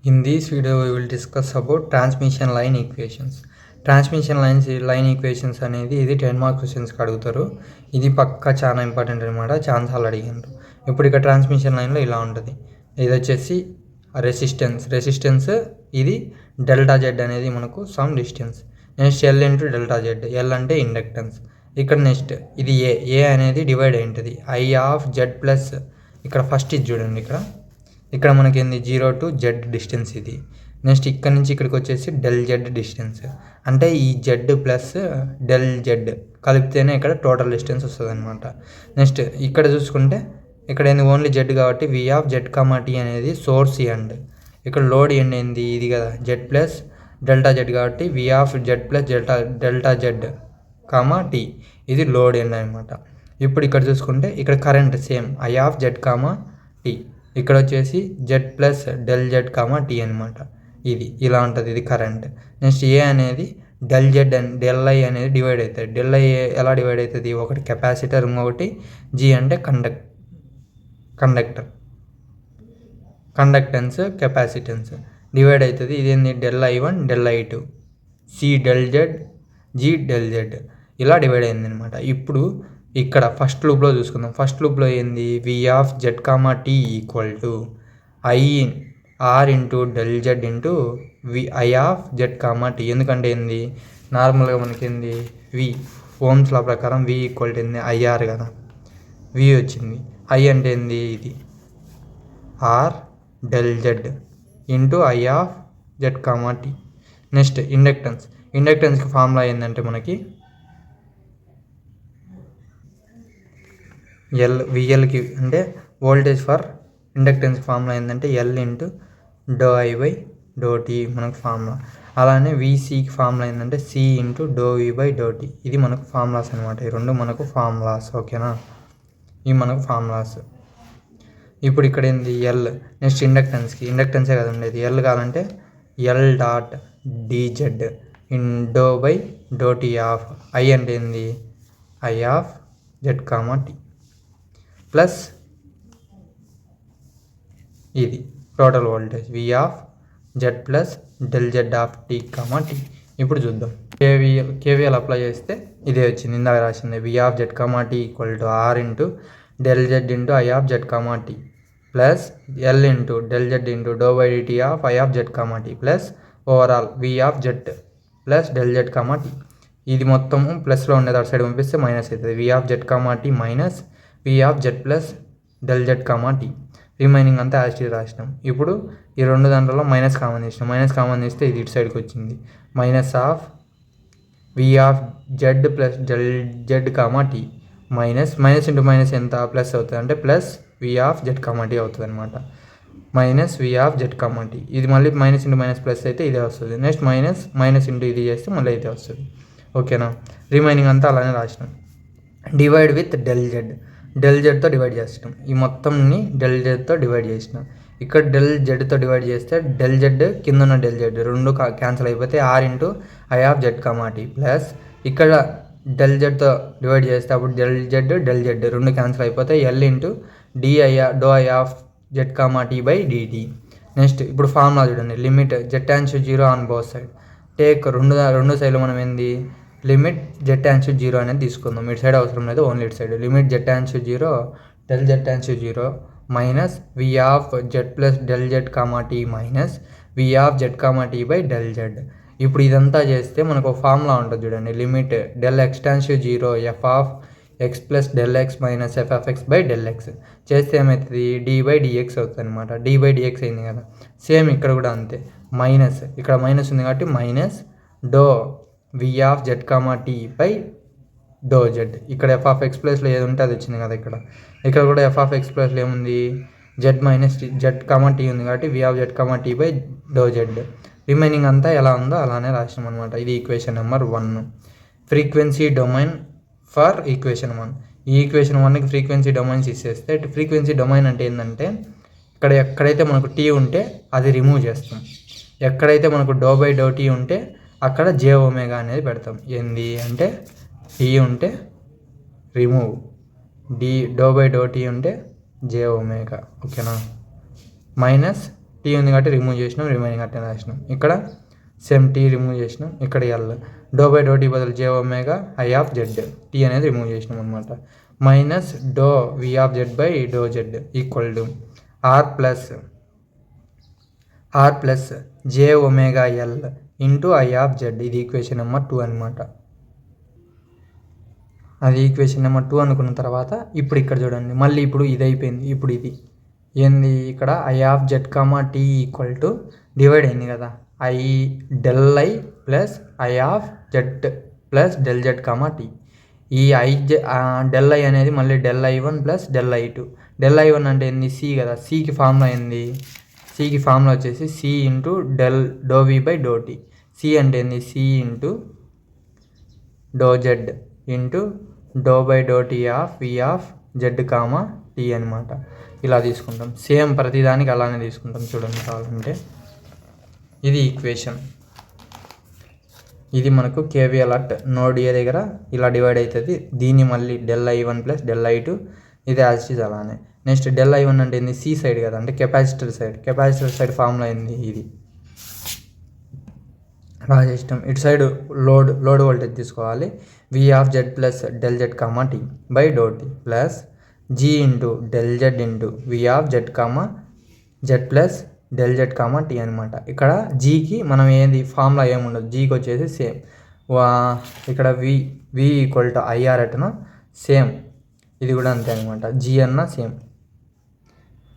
In this video, we will discuss about transmission line equations. Transmission line equations అనేది ఇది 10 mark క్వశ్చన్స్కి అడుగుతారు. ఇది పక్కా చాలా ఇంపార్టెంట్ అనమాట. ఛాన్సాలు అడిగారు. ఇప్పుడు ఇక్కడ ట్రాన్స్మిషన్ లైన్లో ఇలా ఉంటుంది. ఇది వచ్చేసి రెసిస్టెన్స్ ఇది డెల్టా జెడ్ అనేది మనకు some distance. Next L into delta Z, L అంటే ఇండక్టెన్స్. ఇక్కడ నెక్స్ట్ ఇది ఏ అనేది డివైడ్ అయి ఉంటుంది ఐ ఆఫ్ జెడ్ ప్లస్. ఇక్కడ ఫస్ట్ ఇది చూడండి, ఇక్కడ మనకి ఏంది 0 to Z డిస్టెన్స్ ఇది. నెక్స్ట్ ఇక్కడ నుంచి ఇక్కడికి వచ్చేసి డెల్ జెడ్ డిస్టెన్స్, అంటే ఈ జెడ్ ప్లస్ డెల్ జెడ్ కలిపితేనే ఇక్కడ టోటల్ డిస్టెన్స్ వస్తుంది అనమాట. నెక్స్ట్ ఇక్కడ చూసుకుంటే ఇక్కడ ఏంది ఓన్లీ జెడ్ కాబట్టి V of Z comma T అనేది సోర్స్ ఎండ్. ఇక్కడ లోడ్ ఎండ్ ఏంది ఇది కదా జెడ్ ప్లస్ డెల్టా జెడ్ కాబట్టి V of Z plus delta Z comma T ఇది లోడ్ ఎండ్ అనమాట. ఇప్పుడు ఇక్కడ చూసుకుంటే ఇక్కడ current same I of Z comma T, ఇక్కడ వచ్చేసి Z plus del Z comma T అనమాట. ఇది ఇలా ఉంటుంది, ఇది కరెంట్. నెక్స్ట్ ఏ అనేది del Z and del I అనేది డివైడ్ అవుతుంది. డెల్ ఐ ఎలా డివైడ్ అవుతుంది, ఒకటి కెపాసిటర్, ఇంకొకటి జీ అంటే కండక్టెన్స్ కెపాసిటెన్స్ డివైడ్ అవుతుంది. ఇదేంది del I one del I two C del Z G del Z ఇలా డివైడ్ అయింది అనమాట. ఇప్పుడు ఇక్కడ ఫస్ట్ లూప్లో చూసుకుందాం. ఫస్ట్ లూప్లో ఏంది V of Z comma T equal to I R into del Z into I of Z comma T. ఎందుకంటే ఏంది నార్మల్గా మనకి ఏంది వి ఓమ్స్ లా ప్రకారం వి ఈక్వల్ టు ఏంది ఐఆర్ కదా, వి వచ్చింది. ఐ అంటే ఏంది ఇది R del Z into I of Z comma T. Next ఇండక్టెన్స్కి ఫార్ములా ఏంటంటే మనకి విఎల్కి అంటే వోల్టేజ్ ఫర్ ఇండక్టెన్స్కి ఫార్ములా ఏంటంటే L into do I by do tea మనకు ఫార్ములా. అలానే వీసీకి ఫార్ములా ఏంటంటే C into doh V by do T. ఇది మనకు ఫార్ములాస్ అనమాట. ఈ రెండు మనకు ఫార్ములాస్, ఓకేనా? ఇవి మనకు ఫార్ములాస్. ఇప్పుడు ఇక్కడ ఏంది ఎల్. నెక్స్ట్ ఇండక్టెన్సే కదా ఉండేది. ఎల్ కావాలంటే L dot D Z in do by do T of I అంటే ఏంది I of Z comma T plus ఇది total voltage V of Z plus del Z of T comma T. ఇప్పుడు చూద్దాం. KVL apply చేస్తే ఇదే వచ్చింది, ఇందాక రాసింది V of Z comma T equal to R into del Z into I of Z comma T plus L into del Z into do by dt of I of Z comma T plus overall V of Z plus del Z comma T. ఇది మొత్తము ప్లస్లో ఉండేది అటు side పంపిస్తే minus అవుతుంది. V of Z comma T minus V of Z plus del Z comma T. Remaining అంతా as టీ రాసినాం. ఇప్పుడు ఈ రెండు దాంట్లో మైనస్ కామన్ తీస్తే ఇది ఇటు సైడ్కి వచ్చింది. Minus of V of Z plus del Z comma T minus into minus ఎంత ప్లస్ అవుతుంది అంటే plus V of Z comma T అవుతుంది అనమాట. Minus V of Z comma T. ఇది మళ్ళీ మైనస్ ఇంటూ మైనస్ ప్లస్ అయితే ఇదే వస్తుంది. నెక్స్ట్ మైనస్ ఇంటూ ఇది చేస్తే మళ్ళీ ఇదే వస్తుంది, ఓకేనా? రిమైనింగ్ అంతా అలానే రాసినాం. డివైడ్ విత్ డెల్ జెడ్తో డివైడ్ చేసినాం. ఈ మొత్తంని డెల్ జెడ్తో డివైడ్ చేసినాం. ఇక్కడ డెల్ జెడ్తో డివైడ్ చేస్తే డెల్ జెడ్ కింద ఉన్న డెల్ జెడ్ రెండు క్యాన్సిల్ అయిపోతే R into I of Z comma T plus ఇక్కడ డెల్ జెడ్తో డివైడ్ చేస్తే అప్పుడు డెల్ జెడ్ రెండు క్యాన్సిల్ అయిపోతే L into do I of Z comma T by D T. Next ఇప్పుడు ఫార్ములా చూడండి. Limit Z tends 0 on both side. Take రెండు సైడ్లు మనం ఏంది లిమిట్ జెడ్ టాన్స్ 0 అనేది తీసుకుందాం. ఇటు సైడ్ అవసరం లేదు, ఓన్లీ ఇటు side. Limit Z tends 0 del Z tends 0 minus V of Z plus del Z comma T minus V of Z comma T by del Z. ఇప్పుడు ఇదంతా చేస్తే మనకు ఒక ఫార్ములా ఉంటుంది చూడండి. Limit del X tends 0 F of X plus del X minus F of X by del X చేస్తే ఏమవుతుంది D by dx అవుతుంది అనమాట. డి బై డిఎక్స్ అయింది కదా. సేమ్ ఇక్కడ కూడా అంతే. మైనస్ ఇక్కడ మైనస్ ఉంది కాబట్టి minus do V of Z comma T by do Z. ఇక్కడ ఎఫ్ ఆఫ్ ఎక్స్ ప్లస్లో ఏది ఉంటే అది వచ్చింది కదా. ఇక్కడ కూడా ఎఫ్ ఆఫ్ ఎక్స్ ప్లస్లో ఏముంది Z minus Z comma T ఉంది కాబట్టి V of Z comma T by do Z. Remaining అంతా ఎలా ఉందో అలానే రాసినాం అనమాట. ఇది equation number 1. Frequency domain for equation 1. ఈ ఈక్వేషన్ 1కి ఫ్రీక్వెన్సీ డొమైన్స్ ఇచ్చేస్తే ఫ్రీక్వెన్సీ డొమైన్ అంటే ఏంటంటే ఇక్కడ ఎక్కడైతే మనకు టీ ఉంటే అది రిమూవ్ చేస్తాం. ఎక్కడైతే మనకు డో బై డో టీ ఉంటే అక్కడ జే ఒమేగా అనేది పెడతాం. ఏంది అంటే టీ ఉంటే remove, doh by do T ఉంటే జే ఒమేగా, ఓకేనా? మైనస్ టీ ఉంది కాబట్టి రిమూవ్ చేసినాం, రిమైనింగ్ అట్టే రాసినాం. ఇక్కడ సేమ్ టీ రిమూవ్ చేసినాం, ఇక్కడ L. Do by do T బదులు J omega I of Z, T అనేది రిమూవ్ చేసినాం అనమాట. Minus do V of Z by do Z equal to R plus J omega L into I of Z. ఇది equation number 2 అనమాట. అది equation number 2 అనుకున్న తర్వాత ఇప్పుడు ఇక్కడ చూడండి, మళ్ళీ ఇప్పుడు ఇది అయిపోయింది. ఇప్పుడు ఇది ఏంది, ఇక్కడ I of Z comma T equal to divide అయింది కదా, I del I plus I of Z plus del Z comma T. ఈ డెల్ ఐ అనేది మళ్ళీ del I one plus del I two. Del I one అంటే ఏంది, సి కదా, సికి ఫార్ములా ఏంది, సికి ఫార్ములా వచ్చేసి C into doh V by do T. C అంటే ఏంది, C into doh Z into do by do T of V of Z comma T అనమాట. ఇలా తీసుకుంటాం, సేమ్ ప్రతిదానికి అలానే తీసుకుంటాం. చూడండి కావాలంటే ఇది ఈక్వేషన్, ఇది మనకు కేవీఎల్ అట్ నోడ్ ఏ దగ్గర ఇలా డివైడ్ అవుతుంది. దీన్ని మళ్ళీ డెల్ ఐ1 ప్లస్ డెల్ ఐ2, ఇది యాజ్ ఇట్ ఈజ్ అలానే. నెక్స్ట్ డెల్ ఐ1 అంటే ఏంది, సి సైడ్ కదా, అంటే కెపాసిటర్ సైడ్ ఫార్ములా అయింది ఇది రాసేస్తాం. ఇటు సైడ్ లోడ్ వోల్టేజ్ తీసుకోవాలి, V of Z plus del Z comma T by do T plus G into del Z into V of Z comma Z plus del Z comma T అనమాట. ఇక్కడ జీకి మనం ఏంది formula ఏముండదు, జీకి వచ్చేసి same ఇక్కడ వి equal to IR అట్న same, ఇది కూడా అంతే అనమాట. జీ అన్న సేమ్,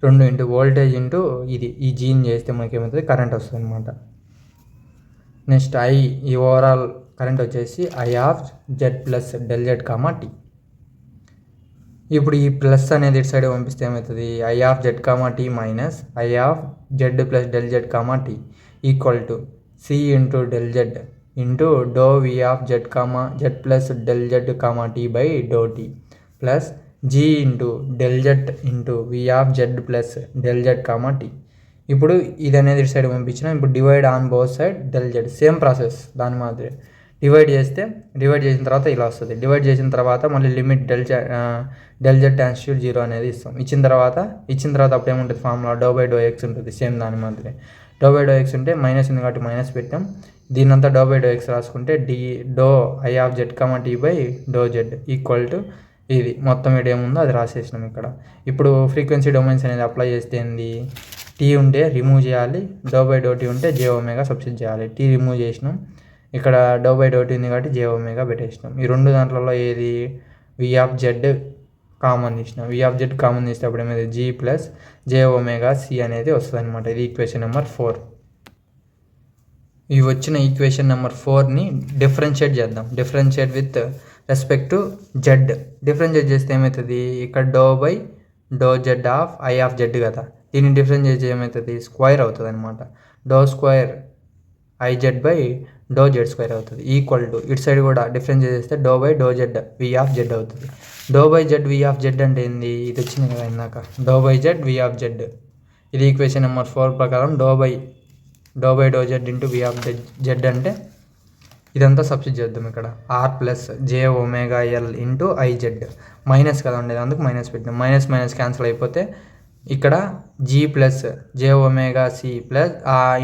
2 ఇంటూ వోల్టేజ్ ఇంటూ ఇది, ఈ జీని చేస్తే మనకి ఏమవుతుంది, కరెంట్ వస్తుంది అనమాట. నెక్స్ట్ ఈ ఓవరాల్ కరెంట్ వచ్చేసి I of Z plus del Z comma T. ఇప్పుడు ఈ ప్లస్ అనేది ఇటు సైడ్ పంపిస్తే ఏమవుతుంది, I of Z comma T minus I of Z plus del Z comma T equal to C into del Z into doh V of Z comma Z plus del Z comma T by do T plus G into del Z into V of Z plus del Z comma T. ఇప్పుడు ఇది అనేది ఇటు side పంపించినా, ఇప్పుడు divide on both side del Z, same process దాని మాదిరి. Divide చేసిన తర్వాత ఇలా వస్తుంది. డివైడ్ చేసిన తర్వాత మళ్ళీ limit del Z tends to 0 అనేది ఇస్తాం. ఇచ్చిన తర్వాత అప్పుడు ఏముంటుంది, formula doh by doh X ఉంటుంది, సేమ్ దాని మాదిరి. డో బై డో ఎక్స్ ఉంటే మైనస్ ఉంది కాబట్టి మైనస్ పెట్టాం, దీనంతా డో బై డో ఎక్స్ రాసుకుంటే doh I of Z comma T by do Z equal to ఇది మొత్తం ఇక్కడ ఏముందో అది రాసేసినాం ఇక్కడ. ఇప్పుడు ఫ్రీక్వెన్సీ డొమైన్స్ అనేది అప్లై చేస్తే ఏంది, టీ ఉంటే రిమూవ్ చేయాలి, డో బై డో టీ ఉంటే జే ఒమేగా సబ్స్టిట్యూట్ చేయాలి. టీ రిమూవ్ చేసినాం, ఇక్కడ డో బై డో టీ ఉంది కాబట్టి జే ఒమేగా పెట్టేసినాం. ఈ రెండు దాంట్లో ఏది వి ఆఫ్ జెడ్ కామన్ తీసినాం, వి ఆఫ్ జెడ్ కామన్ తీస్తే అప్పుడు ఏమైంది, G plus J omega C అనేది వస్తుంది అనమాట. ఇది ఈక్వేషన్ నెంబర్ 4. ఇవి వచ్చిన ఈక్వేషన్ నెంబర్ 4ని డిఫరెన్షియేట్ చేద్దాం. Differentiate with respect to Z. Differentiate చేస్తే ఏమవుతుంది, ఇక్కడ doh by do Z of I of Z కదా, దీన్ని డిఫరెన్షియేట్ చేస్తే ఏమవుతుంది, స్క్వేర్ అవుతుంది అనమాట. Doh square I Z by do Z square అవుతుంది ఈక్వల్ టు, ఇటు సైడ్ కూడా డిఫరెన్షియేట్ చేస్తే doh by do Z V of జెడ్ అవుతుంది. Do by Z V of Z అంటే ఏంది, ఇది వచ్చింది కదా ఇందాక, doh by Z V of Z. ఇది ఈక్వేషన్ నెంబర్ 4 ప్రకారం doh by do Z into V of Z అంటే ఇదంతా సబ్స్టిట్యూట్ చేద్దాం. ఇక్కడ R plus J omega L into I Z, minus కదా ఉండేది అందుకు మైనస్ పెట్టినాం. మైనస్ క్యాన్సిల్ అయిపోతే ఇక్కడ G plus J omega C plus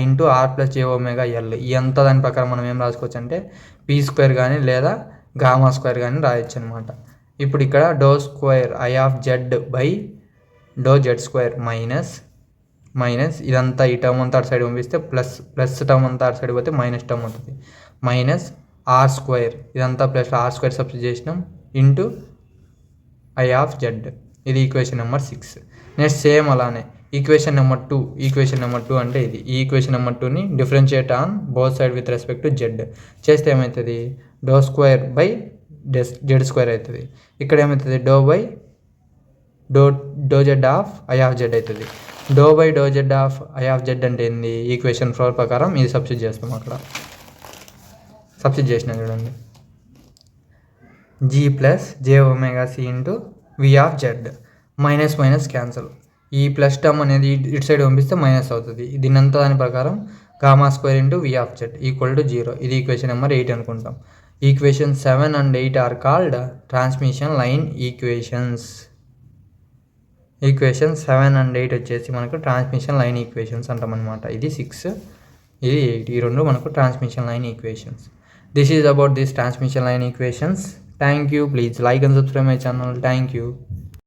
into R plus J omega L. ఎంత దాని ప్రకారం మనం ఏం రాసుకోవచ్చు అంటే పీ స్క్వేర్ కానీ లేదా గామా స్క్వేర్ కానీ రాయొచ్చు అనమాట. ఇప్పుడు ఇక్కడ doh square I of Z by do Z square minus ఇదంతా ఈ టర్మ్ అంతా అటు సైడ్ పంపిస్తే ప్లస్ టర్మ్ అంతా అటు సైడ్ పోతే మైనస్ టర్మ్ అవుతుంది. మైనస్ ఆర్ స్క్వేర్, ఇదంతా ప్లస్ ఆర్ స్క్వేర్ సబ్స్టిట్యూట్ చేసినాం ఇంటూ ఐ ఆఫ్ జెడ్. ఇది ఈక్వేషన్ నెంబర్ 6. నెక్స్ట్ సేమ్ అలానే ఈక్వేషన్ నెంబర్ 2 అంటే ఇది. ఈ ఈక్వేషన్ నెంబర్ 2ని differentiate on both side with respect to Z చేస్తే ఏమవుతుంది, do square by Z square అవుతుంది. ఇక్కడ ఏమవుతుంది, do by do Z of I of జెడ్ అవుతుంది. Do by do Z of I of Z అంటే ఏంది, ఈక్వేషన్ 4 ప్రకారం ఇది సబ్స్టిట్యూట్ చేస్తాం. అక్కడ సబ్స్టిట్యూట్ చేసినా చూడండి, G plus J omega C into V of Z. Minus cancel, ఈ ప్లస్ టర్మ్ అనేది ఇటు సైడ్ పంపిస్తే మైనస్ అవుతుంది. దీనంతా దాని ప్రకారం gamma square into V of Z equal to 0. ఇది ఈక్వేషన్ నెంబర్ 8 అనుకుంటాం. Equation 7 and 8 are called transmission line equations. Equation 7 and 8 వచ్చేసి మనకు ట్రాన్స్మిషన్ లైన్ ఈక్వేషన్స్ అంటామన్నమాట. ఇది 6, ఇది 8, ఈ రెండు మనకు transmission line equations. This is about this transmission line equations. Thank you. Please like and subscribe my channel. Thank you.